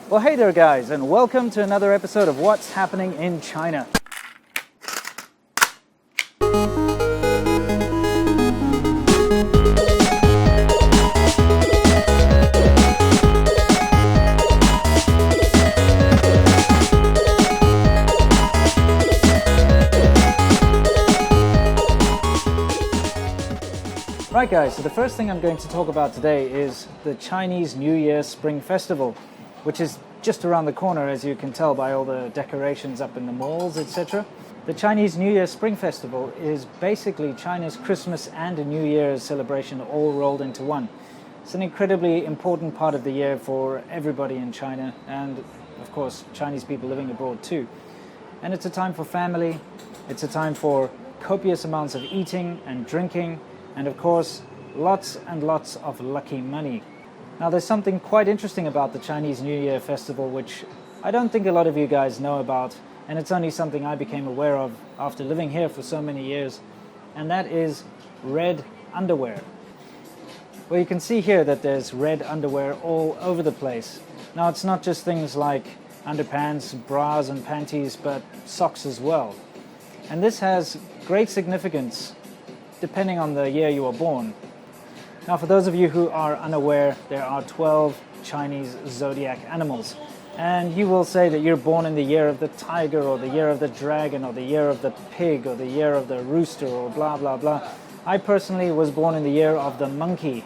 Well, hey there guys, and welcome to another episode of What's Happening in China. Right guys, so the first thing I'm going to talk about today is the Chinese New Year Spring Festival, which is just around the corner, as you can tell by all the decorations up in the malls, etc. The Chinese New Year Spring Festival is basically China's Christmas and a New Year's celebration all rolled into one. It's an incredibly important part of the year for everybody in China, and of course Chinese people living abroad too. And it's a time for family, it's a time for copious amounts of eating and drinking, and of course, lots and lots of lucky money. Now there's something quite interesting about the Chinese New Year festival which I don't think a lot of you guys know about, and it's only something I became aware of after living here for so many years, and that is red underwear. Well, you can see here that there's red underwear all over the place. Now it's not just things like underpants, bras and panties, but socks as well. And this has great significance depending on the year you were born. Now, for those of you who are unaware, there are 12 Chinese zodiac animals. And you will say that you're born in the year of the tiger, or the year of the dragon, or the year of the pig, or the year of the rooster, or blah, blah, blah. I personally was born in the year of the monkey.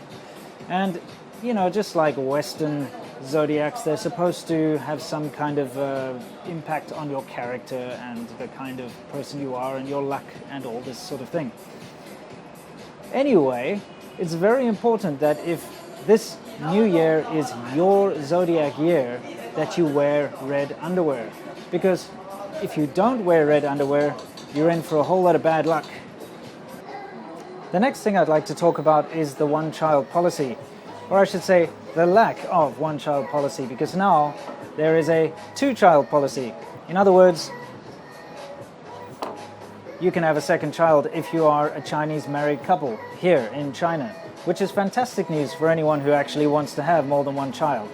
And, you know, just like Western zodiacs, they're supposed to have some kind of impact on your character and the kind of person you are and your luck and all this sort of thing. Anyway, it's very important that if this new year is your zodiac year, that you wear red underwear. Because if you don't wear red underwear, you're in for a whole lot of bad luck. The next thing I'd like to talk about is the one-child policy. Or I should say, the lack of one-child policy, because now there is a two-child policy. In other words, you can have a second child if you are a Chinese married couple here in China, which is fantastic news for anyone who actually wants to have more than one child.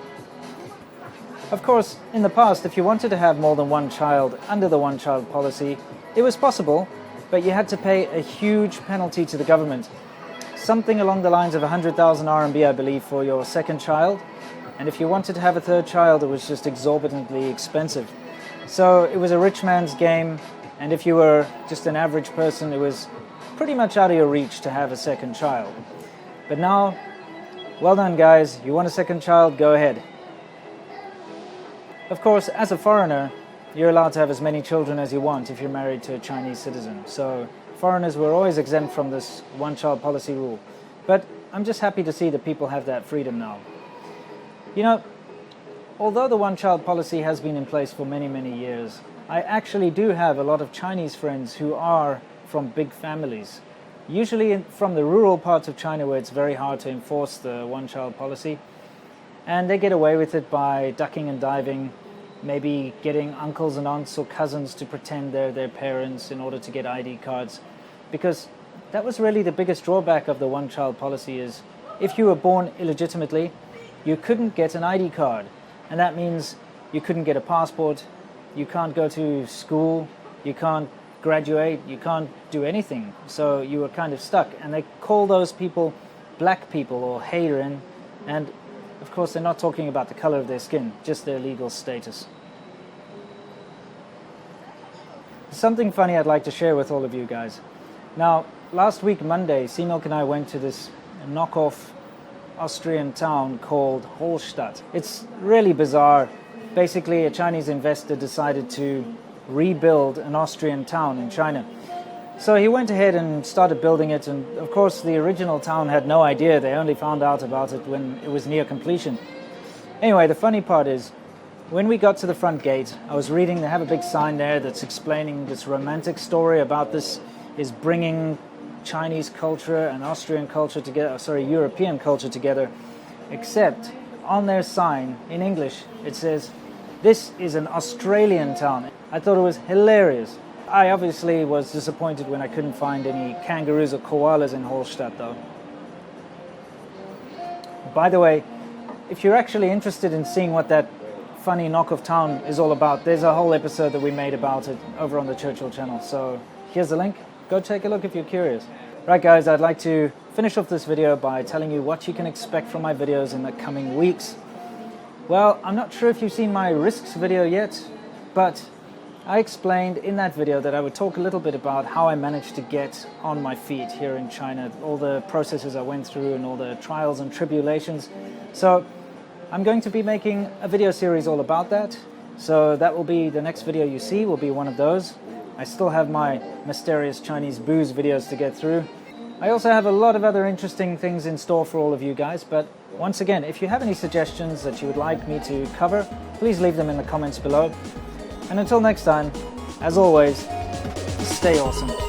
Of course, in the past, if you wanted to have more than one child under the one-child policy, it was possible, but you had to pay a huge penalty to the government. Something along the lines of 100,000 RMB, I believe, for your second child. And if you wanted to have a third child, it was just exorbitantly expensive. So it was a rich man's game. And if you were just an average person, it was pretty much out of your reach to have a second child. But now, well done guys, you want a second child, go ahead. Of course, as a foreigner, you're allowed to have as many children as you want if you're married to a Chinese citizen. So foreigners were always exempt from this one-child policy rule. But I'm just happy to see that people have that freedom now. You know, although the one-child policy has been in place for many, many years, I actually do have a lot of Chinese friends who are from big families, usually from the rural parts of China where it's very hard to enforce the one-child policy, and they get away with it by ducking and diving, maybe getting uncles and aunts or cousins to pretend they're their parents in order to get ID cards, because that was really the biggest drawback of the one-child policy is if you were born illegitimately, you couldn't get an ID card, and that means you couldn't get a passport. You can't go to school, you can't graduate, you can't do anything. So you were kind of stuck. And they call those people black people or Heiren. And of course, they're not talking about the color of their skin, just their legal status. Something funny I'd like to share with all of you guys. Now, last week, Monday, C-Milk and I went to this knockoff Austrian town called Hallstatt. It's really bizarre. Basically, a Chinese investor decided to rebuild an Austrian town in China. So he went ahead and started building it, and of course the original town had no idea. They only found out about it when it was near completion. Anyway, the funny part is, when we got to the front gate, I was reading, they have a big sign there that's explaining this romantic story about this is bringing Chinese culture and Austrian culture together, European culture together, except on their sign in English it says, "This is an Australian town." I thought it was hilarious. I obviously was disappointed when I couldn't find any kangaroos or koalas in Hallstatt though. By the way, if you're actually interested in seeing what that funny knock of town is all about. There's a whole episode that we made about it over on the Churchill channel. So here's the link. Go take a look if you're curious. Right guys, I'd like to finish off this video by telling you what you can expect from my videos in the coming weeks. Well, I'm not sure if you've seen my risks video yet, but I explained in that video that I would talk a little bit about how I managed to get on my feet here in China, all the processes I went through and all the trials and tribulations. So I'm going to be making a video series all about that. So that will be the next video you see, will be one of those. I still have my mysterious Chinese booze videos to get through. I also have a lot of other interesting things in store for all of you guys, but once again, if you have any suggestions that you would like me to cover, please leave them in the comments below. And until next time, as always, stay awesome.